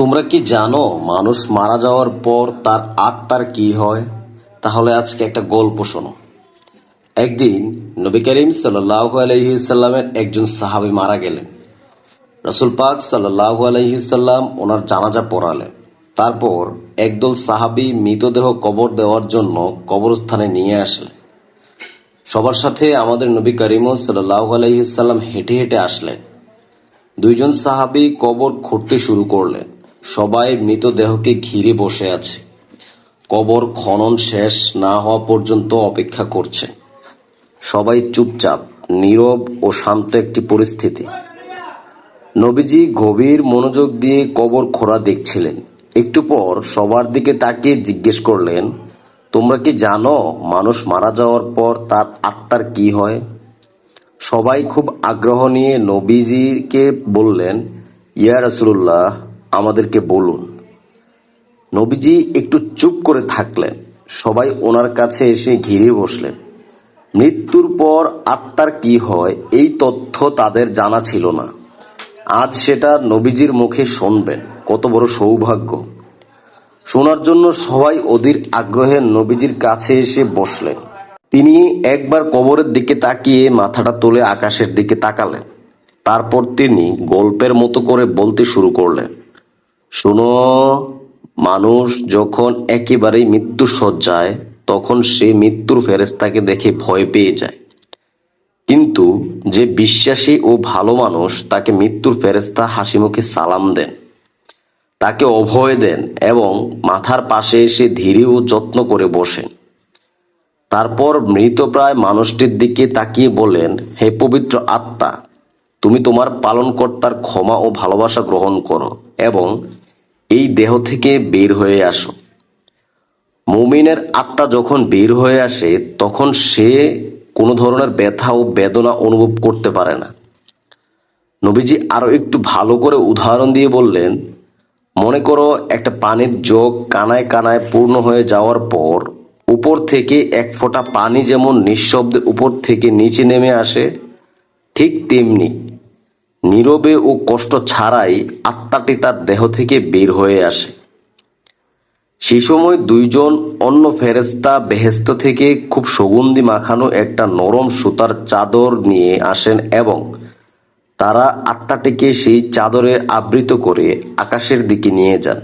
তোমরা কি জানো মানুষ মারা যাওয়ার পর তার আত্মার কি হয়? তাহলে আজকে একটা গল্প শোনো। একদিন নবী করিম সাল্লাল্লাহু আলাইহি সাল্লামের একজন সাহাবী মারা গেলেন। রাসূল পাক সাল্লাল্লাহু আলাইহি সাল্লাম ওনার জানাজা পড়ালেন। তারপর একদল সাহাবী মৃতদেহ কবর দেওয়ার জন্য কবরস্থানে নিয়ে আসলেন। সবার সাথে আমাদের নবী করিম সাল্লাল্লাহু আলাইহি সাল্লাম হেঁটে হেঁটে আসলেন। দুইজন সাহাবী কবর খুঁড়তে শুরু করলেন। সবাই মৃতদেহকে ঘিরে বসে আছে। কবর খনন শেষ না হওয়া পর্যন্ত অপেক্ষা করছে। সবাই চুপচাপ, নীরব ও শান্ত একটি পরিস্থিতি। নবীজি গভীর মনোযোগ দিয়ে কবর খোঁড়া দেখছিলেন। একটু পর সবার দিকে তাকিয়ে জিজ্ঞেস করলেন, তোমরা কি জানো মানুষ মারা যাওয়ার পর তার আত্মার কি হয়? সবাই খুব আগ্রহ নিয়ে নবীজিকে বললেন, ইয়া রাসূলুল্লাহ, আমাদেরকে বলুন। নবীজি একটু চুপ করে থাকলেন। সবাই ওনার কাছে এসে ঘিরে বসলেন। মৃত্যুর পর আত্মার কি হয় এই তথ্য তাদের জানা ছিল না। আজ সেটা নবীজির মুখে শুনবেন। কত বড় সৌভাগ্য! শোনার জন্য সবাই অধীর আগ্রহে নবীজির কাছে এসে বসলেন। তিনি একবার কবরের দিকে তাকিয়ে মাথাটা তুলে আকাশের দিকে তাকালেন। তারপর তিনি গল্পের মতো করে বলতে শুরু করলেন, শোনো, মানুষ যখন একেবারেই মৃত্যুর শয্যায়, তখন সে মৃত্যুর ফেরেশতাকে দেখে ভয় পেয়ে যায়। কিন্তু যে বিশ্বাসী ও ভালো মানুষ, তাকে মৃত্যুর ফেরেশতা হাসিমুখে সালাম দেন, তাকে অভয় দেন এবং মাথার পাশে এসে ধীরে ও যত্ন করে বসেন। তারপর মৃতপ্রায় মানুষটির দিকে তাকিয়ে বলেন, হে পবিত্র আত্মা, তুমি তোমার পালনকর্তার ক্ষমা ও ভালোবাসা গ্রহণ করো এবং এই দেহ থেকে বের হয়ে আসো। মুমিনের আত্মা যখন বের হয়ে আসে, তখন সে কোনো ধরনের ব্যথা ও বেদনা অনুভব করতে পারে না। নবীজি আরো একটু ভালো করে উদাহরণ দিয়ে বললেন, মনে করো একটা পানির জগ কানায় কানায় পূর্ণ হয়ে যাওয়ার পর উপর থেকে এক ফোঁটা পানি যেমন নিঃশব্দে উপর থেকে নিচে নেমে আসে, ঠিক তেমনি নীরবে ও কষ্ট ছাড়াই আত্মাটি তার দেহ থেকে বের হয়ে আসে। সেই সময় দুইজন অন্য ফেরেশতা বেহেশত থেকে খুব সুগন্ধি মাখানো একটা নরম সুতার চাদর নিয়ে আসেন এবং তারা আত্মাটিকে সেই চাদরে আবৃত করে আকাশের দিকে নিয়ে যান।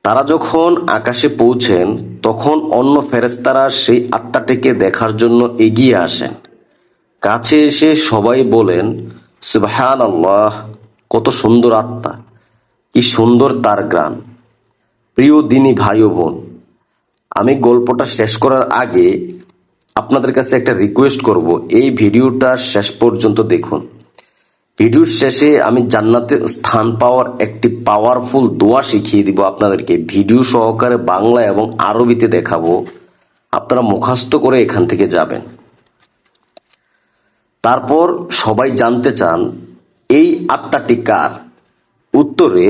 তারা যখন আকাশে পৌঁছেন, তখন অন্য ফেরেশতারা সেই আত্মাটিকে দেখার জন্য এগিয়ে আসেন। কাছে এসে সবাই বলেন, সুবহানাল্লাহ, কত সুন্দর আত্মা, কি সুন্দর তার গান। প্রিয় দিনী ভাই ও বোন, আমি গল্পটা শেষ করার আগে আপনাদের কাছে একটা রিকোয়েস্ট করব, এই ভিডিওটা শেষ পর্যন্ত দেখুন। ভিডিওর শেষে আমি জান্নাতে স্থান পাওয়ার একটি পাওয়ারফুল দোয়া শিখিয়ে দিব আপনাদেরকে, ভিডিও সহকারে বাংলা এবং আরবিতে দেখাবো। আপনারা মুখস্থ করে এখান থেকে যাবেন। তারপর সবাই জানতে চান, এই আত্মাটি কার? উত্তরে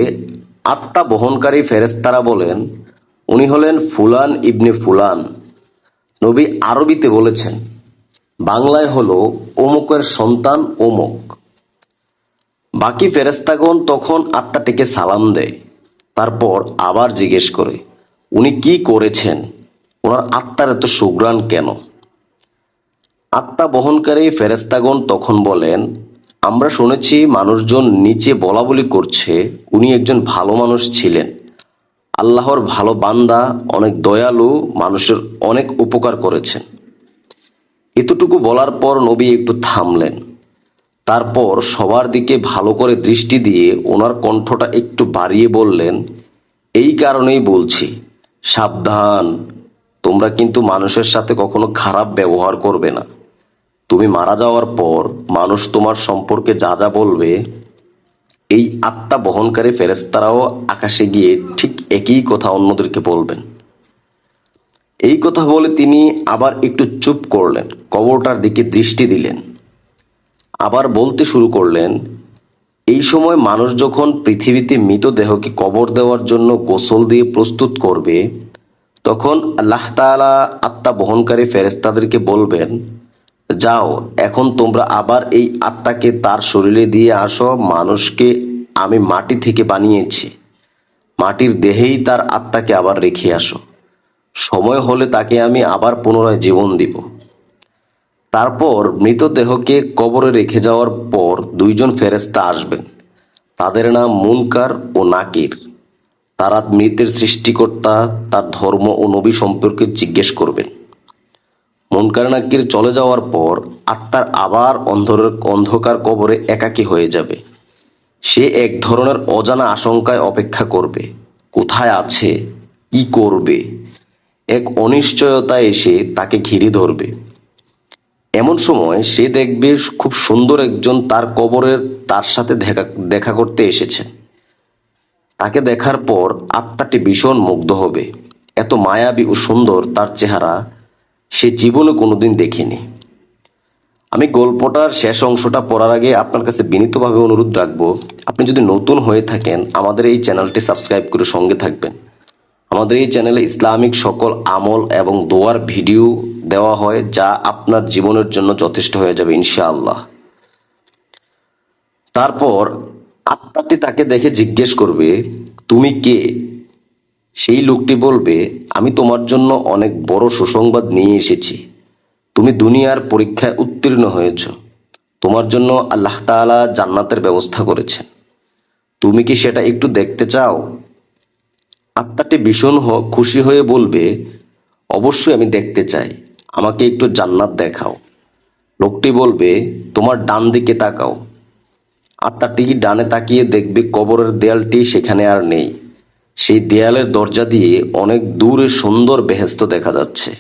আত্মা বহনকারী ফেরেশতারা বলেন, উনি হলেন ফুলান ইবনে ফুলান। নবী আরবিতে বলেছেন, বাংলায় হলো অমুকের সন্তান অমুক। বাকি ফেরেশতাগণ তখন আত্মাটিকে সালাম দেয়। তারপর আবার জিজ্ঞেস করে, উনি কি করেছেন? ওনার আত্মার এত সুঘ্রাণ কেন? আত্মা বহনকারী ফেরেশতাগণ তখন বলেন, আমরা শুনেছি মানুষজন নিচে বলাবলি করছে উনি একজন ভালো মানুষ ছিলেন, আল্লাহর ভালো বান্দা, অনেক দয়ালু, মানুষের অনেক উপকার করেছেন। এতটুকু বলার পর নবী একটু থামলেন। তারপর সবার দিকে ভালো করে দৃষ্টি দিয়ে ওনার কণ্ঠটা একটু বাড়িয়ে বললেন, এই কারণেই বলছি, সাবধান, তোমরা কিন্তু মানুষের সাথে কখনো খারাপ ব্যবহার করবে না। তুমি মারা যাওয়ার পর মানুষ তোমার সম্পর্কে যা যা বলবে, এই আত্মা বহনকারী ফেরেশতারাও আকাশে গিয়ে ঠিক একই কথা অন্যদেরকে বলবেন। এই কথা বলে তিনি আবার একটু চুপ করলেন, কবরটার দিকে দৃষ্টি দিলেন। আবার বলতে শুরু করলেন, এই সময় মানুষ যখন পৃথিবীতে মৃতদেহকে কবর দেওয়ার জন্য গোসল দিয়ে প্রস্তুত করবে, তখন আল্লাহ তাআলা আত্মা বহনকারী ফেরেশতাদেরকে বলবেন, যাও, এখন তোমরা আবার এই আত্মাকে তার শরীরে দিয়ে আসো। মানুষকে আমি মাটি থেকে বানিয়েছি, মাটির দেহেই তার আত্মাকে আবার রেখে আসো। সময় হলে তাকে আমি আবার পুনরায় জীবন দিব। তারপর মৃতদেহকে কবরে রেখে যাওয়ার পর দুইজন ফেরেশতা আসবেন। তাদের নাম মুনকার ও নাকির। তারা মৃতের সৃষ্টিকর্তা, তার ধর্ম ও নবী সম্পর্কে জিজ্ঞেস করবেন। মুনকার নাকির চলে যাওয়ার পর আত্মার আবার অন্ধকার কবরে একাকী হয়ে যাবে। সে এক ধরনের অজানা আশঙ্কায় অপেক্ষা করবে। কোথায় আছে, কি করবে, এক অনিশ্চয়তা এসে তাকে ঘিরে ধরবে। এমন সময় সে দেখবে খুব সুন্দর একজন তার কবরের তার সাথে দেখা করতে এসেছেন। তাকে দেখার পর আত্মাটি ভীষণ মুগ্ধ হবে। এত মায়াবী ও সুন্দর তার চেহারা সে জীবনে কোনোদিন দেখেনি। আমি গল্পটার শেষ অংশটা পড়ার আগে আপনার কাছে বিনীতভাবে অনুরোধ রাখবো, আপনি যদি নতুন হয়ে থাকেন আমাদের এই চ্যানেলটি সাবস্ক্রাইব করে সঙ্গে থাকবেন। আমাদের এই চ্যানেলে ইসলামিক সকল আমল এবং দোয়ার ভিডিও দেওয়া হয়, যা আপনার জীবনের জন্য যথেষ্ট হয়ে যাবে ইনশাআল্লাহ। তারপর আত্মাটি তাকে দেখে জিজ্ঞেস করবে, তুমি কে? সেই লোকটি বলবে, আমি তোমার জন্য অনেক বড় সুসংবাদ নিয়ে এসেছি। তুমি দুনিয়ার পরীক্ষায় উত্তীর্ণ হয়েছ। তোমার জন্য আল্লাহ তাআলা জান্নাতের ব্যবস্থা করেছেন। তুমি কি সেটা একটু দেখতে চাও? আত্মাটি ভীষণ খুশি হয়ে বলবে, অবশ্যই আমি দেখতে চাই, আমাকে একটু জান্নাত দেখাও। লোকটি বলবে, তোমার ডান দিকে তাকাও। আত্মাটি ডানে তাকিয়ে দেখবে কবরের দেয়ালটি সেখানে আর নেই। সেই দেয়ালের দরজা দিয়ে অনেক দূরে সুন্দর বেহেশত দেখা যাচ্ছে।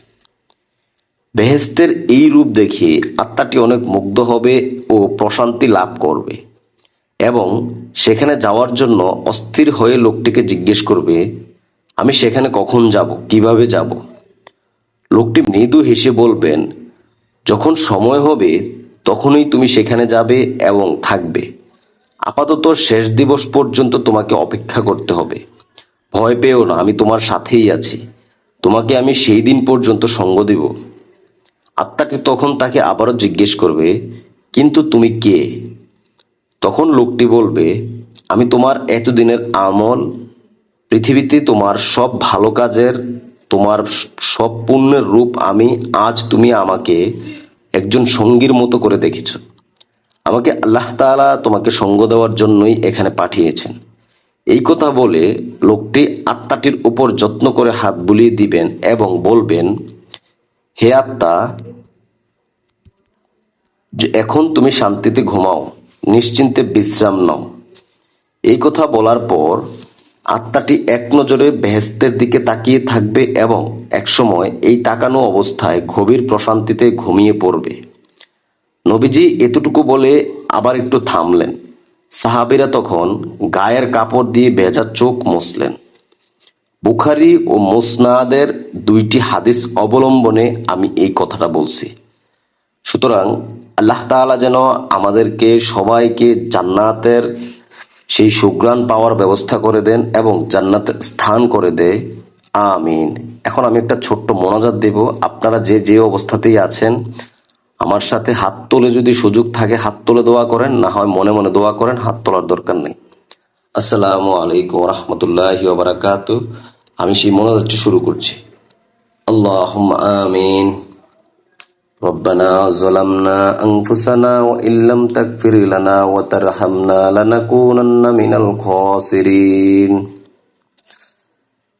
বেহেশতের এই রূপ দেখে আত্মাটি অনেক মুগ্ধ হবে ও প্রশান্তি লাভ করবে এবং সেখানে যাওয়ার জন্য অস্থির হয়ে লোকটিকে জিজ্ঞেস করবে, আমি সেখানে কখন যাব, কিভাবে যাব? লোকটি মৃদু হেসে বলবেন, যখন সময় হবে তখনই তুমি সেখানে যাবে এবং থাকবে। আপাতত শেষ দিবস পর্যন্ত তোমাকে অপেক্ষা করতে হবে। ভয় পেও না, আমি তোমার সাথেই আছি। তোমাকে আমি সেই দিন পর্যন্ত সঙ্গ দেব। আত্মাটি তখন তাকে আবারও জিজ্ঞেস করবে, কিন্তু তুমি কে? তখন লোকটি বলবে, আমি তোমার এতদিনের আমল, পৃথিবীতে তোমার সব ভালো কাজের, তোমার সব পুণ্যের রূপ আমি। আজ তুমি আমাকে একজন সঙ্গীর মতো করে দেখেছ। আমাকে আল্লাহ তাআলা তোমাকে সঙ্গ দেওয়ার জন্যই এখানে পাঠিয়েছেন। এই কথা বলে লোকটি আত্মাটির উপর যত্ন করে হাত বুলিয়ে দিবেন এবং বলবেন, হে আত্মা, যে এখন তুমি শান্তিতে ঘুমাও, নিশ্চিন্তে বিশ্রাম নাও। এই কথা বলার পর আত্মাটি এক নজরে বেহেশতের দিকে তাকিয়ে থাকবে এবং একসময় এই তাকানো অবস্থায় গভীর প্রশান্তিতে ঘুমিয়ে পড়বে। নবীজি এতটুকু বলে আবার একটু থামলেন। সাহাবীরা তখন গায়ের কাপড় দিয়ে ভেজা চোখ মুছলেন। বুখারী ও মুসনাদের দুইটি হাদিস অবলম্বনে আমি এই কথাটা বলছি। সুতরাং আল্লাহ তাআলা যেন আমাদেরকে সবাইকে জান্নাতের সেই সুঘ্রাণ পাওয়ার ব্যবস্থা করে দেন এবং জান্নাতে স্থান করে দেয়। আমিন। এখন আমি একটা ছোট্ট মোনাজাত দেব। আপনারা যে যে অবস্থাতেই আছেন আমার সাথে হাত তুলে, যদি সুযোগ থাকে হাত তুলে দোয়া করেন, না হয় মনে মনে দোয়া করেন, হাত তোলার দরকার নেই। আসসালামু আলাইকুম রহমতুল্লাহি ওয়া বারাকাতুহু। আমি সেই মোনাজাতটি শুরু করছি। আল্লাহুম্মা আমিন। ربنا ظلمنا أنفسنا وإن لم تغفر لنا وترحمنا لنكونن من الخاسرين।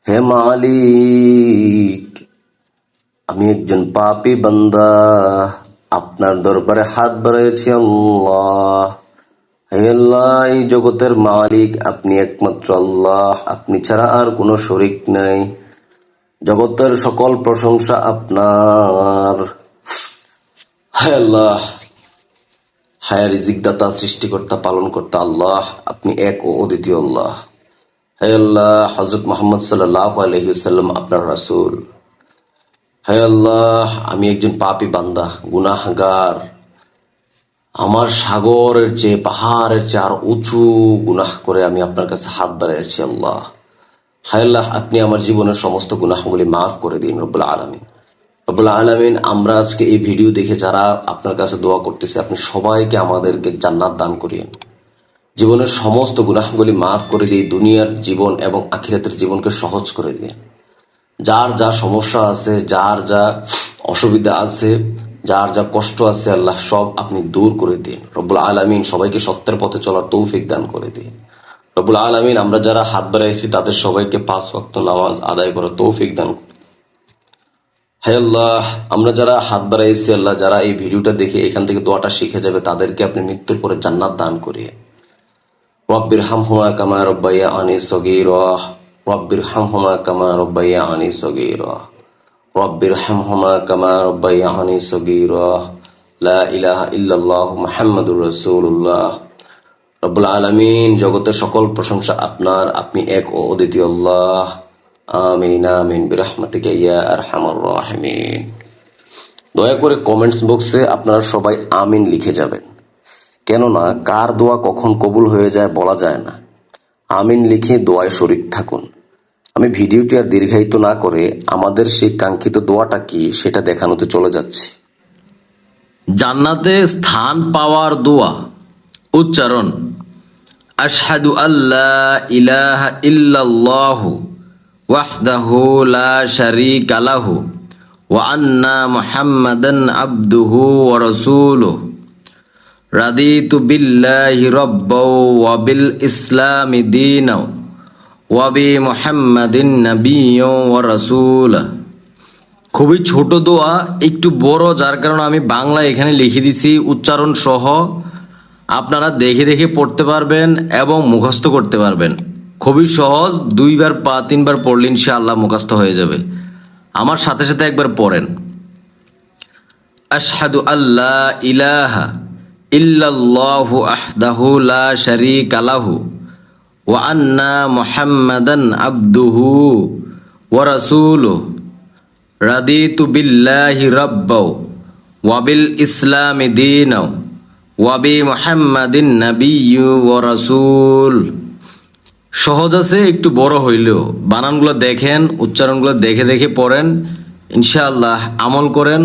হে মালিক, আমি একজন পাপী বান্দা, আপনার দরবারে হাত বাড়াইছি আল্লাহ। হে আল্লাহ, এই জগতের মালিক আপনি একমাত্র আল্লাহ, আপনি ছাড়া আর কোনো শরীক নাই। জগতের সকল প্রশংসা আপনার। হায় আল্লাহ, হায় রিজিক দাতা, সৃষ্টিকর্তা, পালনকর্তা আল্লাহ, আপনি এক ও অদ্বিতীয় আল্লাহ। হে আল্লাহ, হযরত মুহাম্মদ সাল্লাল্লাহু আলাইহি ওয়াসাল্লাম আপনার রাসূল। হে আল্লাহ, আমি একজন পাপী বান্দা, গুনাহগার। আমার সাগরের চেয়ে, পাহাড়ের চেয়ে আর উঁচু গুনাহ করে আমি আপনার কাছে হাত বাড়াইছি আল্লাহ। হায় আল্লাহ, আপনি আমার জীবনের সমস্ত গুনাহগুলি মাফ করে দিন রব্বুল আলামিন। রব্বুল আলামিন, আমরা আজকে এই ভিডিও দেখে যারা আপনার কাছে দোয়া করতেছে, আপনি সবাইকে আমাদেরকে জান্নাত দান করিয়েন। জীবনের সমস্ত গুনাহগুলি মাফ করে দিয়ে দুনিয়ার জীবন এবং আখিরাতের জীবনকে সহজ করে দিয়ে, যার যা সমস্যা আছে, যার যা অসুবিধা আছে, যার যা কষ্ট আছে, আল্লাহ সব আপনি দূর করে দিন। রব্বুল আলামিন সবাইকে সত্যের পথে চলার তৌফিক দান করে দিন। রব্বুল আলামিন আমরা যারা হাত বাড়াইছি তাদের সবাইকে 5 ওয়াক্ত নামাজ আদায় করার তৌফিক দান করুন। হে আল্লাহ, আমরা যারা হাত বাড়াইছি, আল্লাহ যারা এই ভিডিওটা দেখে এখান থেকে দোয়াটা শিখে যাবে তাদেরকে আপনি মৃত্যুর পরে জান্নাত দান করিয়ে। রব্বির হামহুমা কামা রব্বায়ানি সগীরা, রব্বির হামহুমা কামা রব্বায়ানি সগীরা, রব্বির হামহুমা কামা রব্বায়ানি সগীরা। লা ইলাহা ইল্লাল্লাহু মুহাম্মাদুর রাসূলুল্লাহ। রব্বুল আলামিন, জগতের সকল প্রশংসা আপনার, আপনি এক ও অদ্বিতীয় আল্লাহ। আমিন আমিন বিরহমাতিকা ইয়া আরহামার রাহিমিন। দয়া করে কমেন্টস বক্সে আপনারা সবাই আমিন লিখে যাবেন, কেননা কার দোয়া কখন কবুল হয়ে যায় বলা যায় না। আমিন লিখে দোয়ায় শরীক থাকুন। আমি ভিডিওটি আর দীর্ঘায়িত না করে আমাদের সেই কাঙ্ক্ষিত দোয়াটা কি সেটা দেখানোতে চলে যাচ্ছি। জান্নাতে স্থান পাওয়ার দোয়া। উচ্চারণ: আশহাদু আল্লা ইলাহা ইল্লাল্লাহু ওয়াহদাহু লা শারীকা লাহু ওয়া আন্না মুহাম্মাদান আবদুহু ওয়া রাসূলুহু। রাদিতু বিল্লাহি রাব্বাও ওয়া বিল ইসলামি দীনাও ওয়া বি মুহাম্মাদিন নাবিয়্যু ওয়া রাসূলা। খুবই ছোট দোয়া, একটু বড়, যার কারণে আমি বাংলা এখানে লিখে দিছি উচ্চারণ সহ। আপনারা দেখে দেখে পড়তে পারবেন এবং মুখস্থ করতে পারবেন। খুবই সহজ, 2বার বা 3বার পড়লে ইনশাআল্লাহ মুখস্থ হয়ে যাবে। আমার সাথে সাথে একবার পড়েন। আশহাদু আল্লা ইলাহা ইল্লাল্লাহু আহদাহু লা শারীকা লাহু ওয়া আন্না মুহাম্মাদান আবদুহু ওয়া রাসূলুহু। রাদিতু বিল্লাহি রাব্বাও ওয়া বিল ইসলামি দীনাও ওয়া বি মুহাম্মাদিন নাবিয়্যু ওয়া রাসূল। সহজ আছে, একটু বড় হইলেও বানানগুলো দেখেন, উচ্চারণগুলো দেখে দেখে পড়েন, ইনশাআল্লাহ আমল করেন।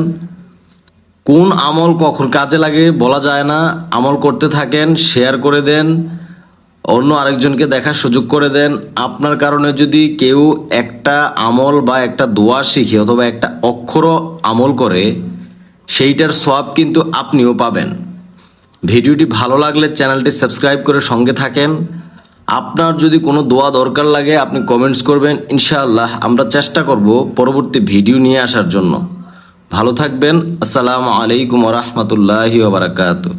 কোন আমল কখন কাজে লাগে বলা যায় না। আমল করতে থাকেন, শেয়ার করে দেন, অন্য আরেকজনকে দেখার সুযোগ করে দেন। আপনার কারণে যদি কেউ একটা আমল বা একটা দোয়া শিখে অথবা একটা অক্ষর আমল করে, সেইটার সওয়াব কিন্তু আপনিও পাবেন। ভিডিওটি ভালো লাগলে চ্যানেলটি সাবস্ক্রাইব করে সঙ্গে থাকেন। আপনার যদি কোনো দোয়া দরকার লাগে আপনি কমেন্টস করবেন, ইনশাআল্লাহ আমরা চেষ্টা করব পরবর্তী ভিডিও নিয়ে আসার জন্য। ভালো থাকবেন। আসসালামু আলাইকুম ওয়া রাহমাতুল্লাহি ওয়া বারাকাতুহু।